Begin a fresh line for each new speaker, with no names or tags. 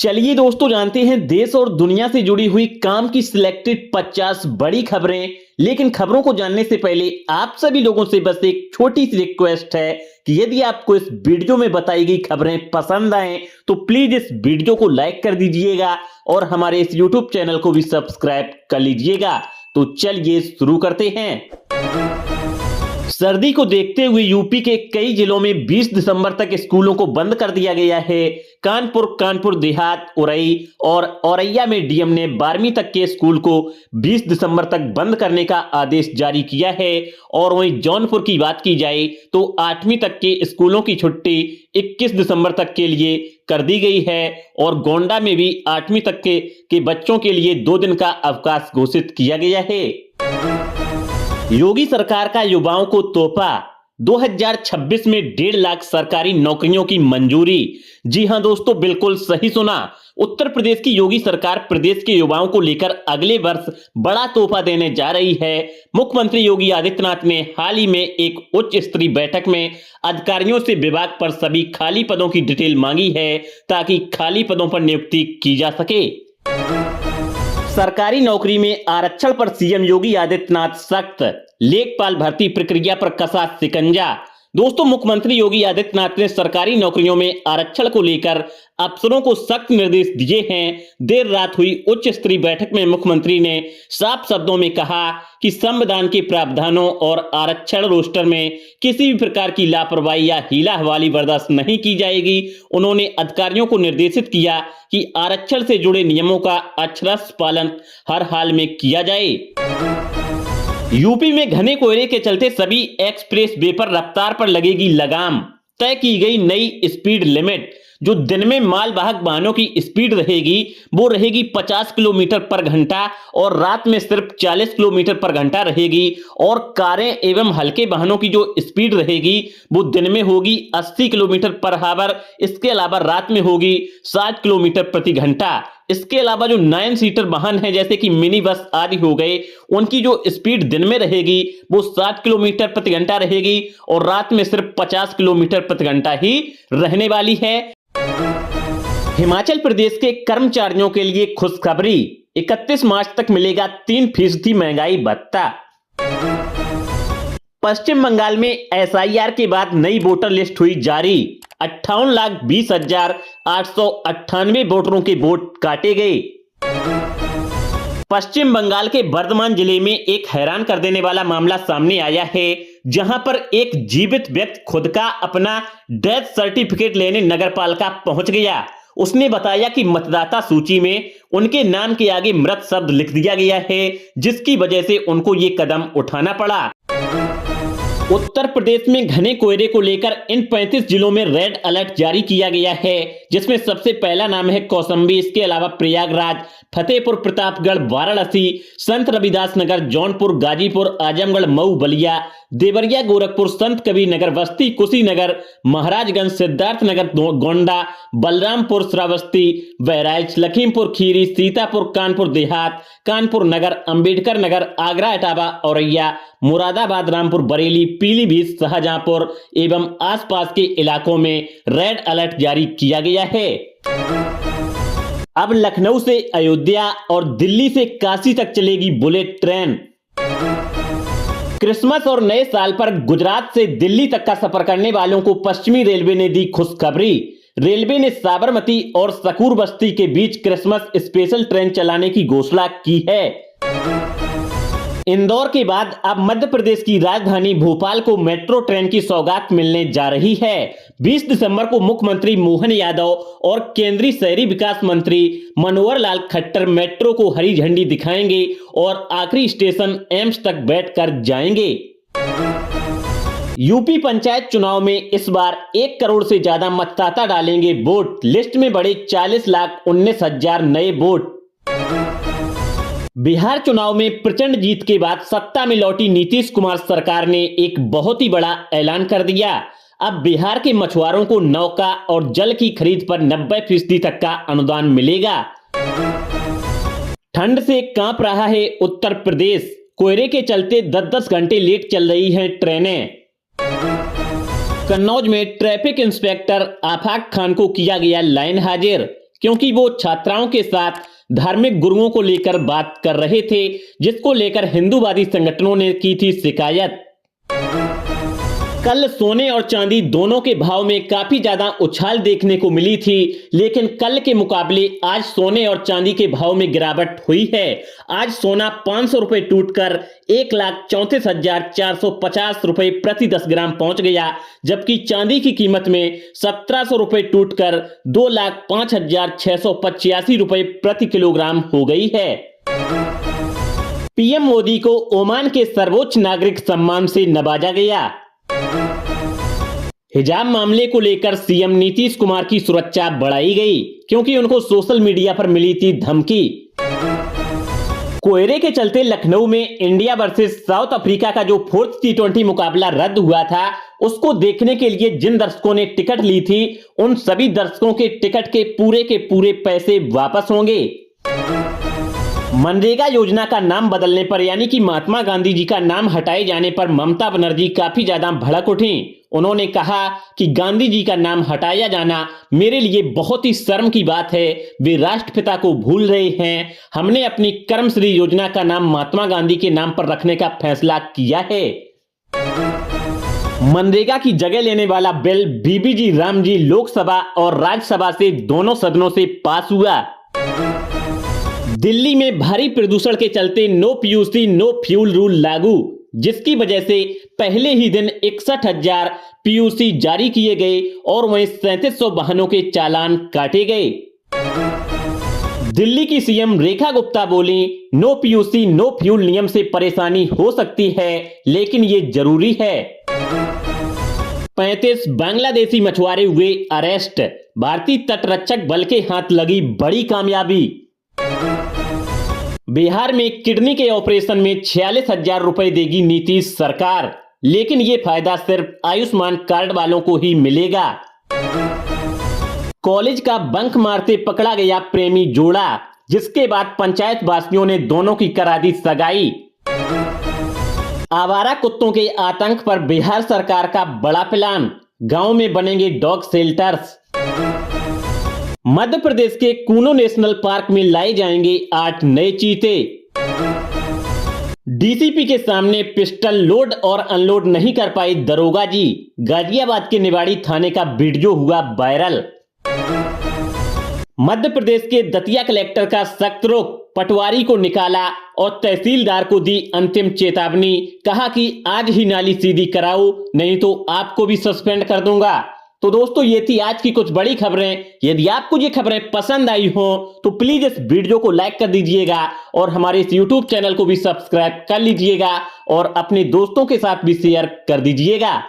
चलिए दोस्तों, जानते हैं देश और दुनिया से जुड़ी हुई काम की सिलेक्टेड 50 बड़ी खबरें। लेकिन खबरों को जानने से पहले आप सभी लोगों से बस एक छोटी सी रिक्वेस्ट है कि यदि आपको इस वीडियो में बताई गई खबरें पसंद आए तो प्लीज इस वीडियो को लाइक कर दीजिएगा और हमारे इस यूट्यूब चैनल को भी सब्सक्राइब कर लीजिएगा। तो चलिए शुरू करते हैं। सर्दी को देखते हुए यूपी के कई जिलों में 20 दिसंबर तक स्कूलों को बंद कर दिया गया है। कानपुर देहात, उरई और औरैया में डीएम ने 12वीं तक के स्कूल को 20 दिसंबर तक बंद करने का आदेश जारी किया है। और वहीं जौनपुर की बात की जाए तो 8वीं तक के स्कूलों की छुट्टी 21 दिसंबर तक के लिए कर दी गई है। और गोंडा में भी 8वीं तक के बच्चों के लिए 2 दिन का अवकाश घोषित किया गया है। योगी सरकार का युवाओं को तोहफा, 2026 में 1.5 लाख सरकारी नौकरियों की मंजूरी। जी हां दोस्तों, बिल्कुल सही सुना। उत्तर प्रदेश की योगी सरकार प्रदेश के युवाओं को लेकर अगले वर्ष बड़ा तोहफा देने जा रही है। मुख्यमंत्री योगी आदित्यनाथ ने हाल ही में एक उच्च स्तरीय बैठक में अधिकारियों से विभाग पर सभी खाली पदों की डिटेल मांगी है ताकि खाली पदों पर नियुक्ति की जा सके। सरकारी नौकरी में आरक्षण पर सीएम योगी आदित्यनाथ सख्त, लेखपाल भर्ती प्रक्रिया पर कसा शिकंजा। दोस्तों, मुख्यमंत्री योगी आदित्यनाथ ने सरकारी नौकरियों में आरक्षण को लेकर अफसरों को सख्त निर्देश दिए हैं। देर रात हुई उच्च स्तरीय बैठक में मुख्यमंत्री ने साफ शब्दों में कहा कि संविधान के प्रावधानों और आरक्षण रोस्टर में किसी भी प्रकार की लापरवाही या हीला हवाली बर्दाश्त नहीं की जाएगी। उन्होंने अधिकारियों को निर्देशित किया कि आरक्षण से जुड़े नियमों का अक्षरशः पालन हर हाल में किया जाए। यूपी में घने कोहरे के चलते सभी एक्सप्रेस वे पर रफ्तार पर लगेगी लगाम। तय की गई नई स्पीड लिमिट, जो दिन में मालवाहक वाहनों की स्पीड रहेगी वो रहेगी 50 किलोमीटर पर घंटा और रात में सिर्फ 40 किलोमीटर पर घंटा रहेगी। और कारें एवं हल्के वाहनों की जो स्पीड रहेगी वो दिन में होगी 80 किलोमीटर पर आवर। इसके अलावा रात में होगी 60 किलोमीटर प्रति घंटा। इसके अलावा जो 9 सीटर वाहन है जैसे कि मिनी बस आदि हो गए, उनकी जो स्पीड दिन में रहेगी वो 60 किलोमीटर प्रति घंटा रहेगी और रात में सिर्फ 50 किलोमीटर प्रति घंटा ही रहने वाली है। हिमाचल प्रदेश के कर्मचारियों के लिए खुशखबरी, 31 मार्च तक मिलेगा 3% महंगाई भत्ता। पश्चिम बंगाल में एसआईआर के बाद नई वोटर लिस्ट हुई जारी। 58,20,898 वोटरों के वोट काटे गए। पश्चिम बंगाल के बर्धमान जिले में एक हैरान कर देने वाला मामला सामने आया है, जहां पर एक जीवित व्यक्ति खुद का अपना डेथ सर्टिफिकेट लेने नगरपालिका पहुंच गया। उसने बताया कि मतदाता सूची में उनके नाम के आगे मृत शब्द लिख दिया गया है, जिसकी वजह से उनको ये कदम उठाना पड़ा। उत्तर प्रदेश में घने कोहरे को लेकर इन 35 जिलों में रेड अलर्ट जारी किया गया है, जिसमें सबसे पहला नाम है कौशाम्बी। इसके अलावा प्रयागराज, फतेहपुर प्रतापगढ़, वाराणसी, संत रविदास नगर, जौनपुर, गाजीपुर, आजमगढ़, मऊ, बलिया, देवरिया, गोरखपुर, संत कबीर नगर, बस्ती, कुशीनगर, महाराजगंज, सिद्धार्थनगर, गोंडा, बलरामपुर, श्रावस्ती, बहराइच, लखीमपुर खीरी, सीतापुर, कानपुर देहात, कानपुर नगर, अंबेडकर नगर, आगरा, इटावा, औरैया, मुरादाबाद, रामपुर, बरेली, पीलीभीत, शाहजहांपुर एवं आसपास के इलाकों में रेड अलर्ट जारी किया गया है। अब लखनऊ से अयोध्या और दिल्ली से काशी तक चलेगी बुलेट ट्रेन। क्रिसमस और नए साल पर गुजरात से दिल्ली तक का सफर करने वालों को पश्चिमी रेलवे ने दी खुशखबरी। रेलवे ने साबरमती और सकूर बस्ती के बीच क्रिसमस स्पेशल ट्रेन चलाने की घोषणा की है। इंदौर के बाद अब मध्य प्रदेश की राजधानी भोपाल को मेट्रो ट्रेन की सौगात मिलने जा रही है। 20 दिसंबर को मुख्यमंत्री मोहन यादव और केंद्रीय शहरी विकास मंत्री मनोहर लाल खट्टर मेट्रो को हरी झंडी दिखाएंगे और आखिरी स्टेशन एम्स तक बैठकर जाएंगे। यूपी पंचायत चुनाव में इस बार 1 करोड़ से ज्यादा मतदाता डालेंगे वोट। लिस्ट में बढ़े 40,19,000 नए वोट। बिहार चुनाव में प्रचंड जीत के बाद सत्ता में लौटी नीतीश कुमार सरकार ने एक बहुत ही बड़ा ऐलान कर दिया। अब बिहार के मछुआरों को नौका और जल की खरीद पर 90% तक का अनुदान मिलेगा। ठंड से कांप रहा है उत्तर प्रदेश। कोहरे के चलते 10-10 घंटे लेट चल रही हैं ट्रेनें। कन्नौज में ट्रैफिक इंस्पेक्टर आफाक खान को किया गया लाइन हाजिर। क्योंकि वो छात्राओं के साथ धार्मिक गुरुओं को लेकर बात कर रहे थे, जिसको लेकर हिंदूवादी संगठनों ने की थी शिकायत। कल सोने और चांदी दोनों के भाव में काफी ज्यादा उछाल देखने को मिली थी, लेकिन कल के मुकाबले आज सोने और चांदी के भाव में गिरावट हुई है। आज सोना 500 रुपए टूटकर 1,34,450 रुपए प्रति 10 ग्राम पहुंच गया, जबकि चांदी की कीमत में 1,700 रुपए टूटकर 2,05,685 रुपए प्रति किलोग्राम हो गई है। पीएम मोदी को ओमान के सर्वोच्च नागरिक सम्मान से नवाजा गया। हिजाब मामले को लेकर सीएम नीतीश कुमार की सुरक्षा बढ़ाई गई, क्योंकि उनको सोशल मीडिया पर मिली थी धमकी। कोहरे के चलते लखनऊ में इंडिया वर्सेस साउथ अफ्रीका का जो 4th T20 मुकाबला रद्द हुआ था, उसको देखने के लिए जिन दर्शकों ने टिकट ली थी, उन सभी दर्शकों के टिकट के पूरे पैसे वापस होंगे। मनरेगा योजना का नाम बदलने पर, यानी कि महात्मा गांधी जी का नाम हटाए जाने पर ममता बनर्जी काफी ज्यादा भड़क उठी। उन्होंने कहा कि गांधी जी का नाम हटाया जाना मेरे लिए बहुत ही शर्म की बात है। वे राष्ट्रपिता को भूल रहे हैं। हमने अपनी कर्मश्री योजना का नाम महात्मा गांधी के नाम पर रखने का फैसला किया है। मनरेगा की जगह लेने वाला बिल बीबीजी रामजी लोकसभा और राज्यसभा से दोनों सदनों से पास हुआ। दिल्ली में भारी प्रदूषण के चलते no PUC no fuel rule लागू, जिसकी वजह से पहले ही दिन 61,000 पीयूसी जारी किए गए और वहीं 3700 वाहनों के चालान काटे गए। दिल्ली की सीएम रेखा गुप्ता बोली, नो पीयूसी नो फ्यूल नियम से परेशानी हो सकती है, लेकिन ये जरूरी है। 35 बांग्लादेशी मछुआरे हुए अरेस्ट, भारतीय तटरक्षक बल के हाथ लगी बड़ी कामयाबी। बिहार में किडनी के ऑपरेशन में 46,000 रुपए देगी नीतीश सरकार, लेकिन यह फायदा सिर्फ आयुष्मान कार्ड वालों को ही मिलेगा। कॉलेज का बंक मारते पकड़ा गया प्रेमी जोड़ा, जिसके बाद पंचायत वासियों ने दोनों की करा दी सगाई। आवारा कुत्तों के आतंक पर बिहार सरकार का बड़ा प्लान, गांव में बनेंगे डॉग शेल्टर्स। मध्य प्रदेश के कूनो नेशनल पार्क में लाए जाएंगे 8 नए चीते। डीसीपी के सामने पिस्टल लोड और अनलोड नहीं कर पाए दरोगा जी, गाजियाबाद के निवाड़ी थाने का वीडियो हुआ वायरल। मध्य प्रदेश के दतिया कलेक्टर का सख्त रुख, पटवारी को निकाला और तहसीलदार को दी अंतिम चेतावनी, कहा कि आज ही नाली सीधी कराओ, नहीं तो आपको भी सस्पेंड कर दूंगा। तो दोस्तों, ये थी आज की कुछ बड़ी खबरें। यदि आपको ये खबरें पसंद आई हो तो प्लीज इस वीडियो को लाइक कर दीजिएगा और हमारे इस यूट्यूब चैनल को भी सब्सक्राइब कर लीजिएगा और अपने दोस्तों के साथ भी शेयर कर दीजिएगा।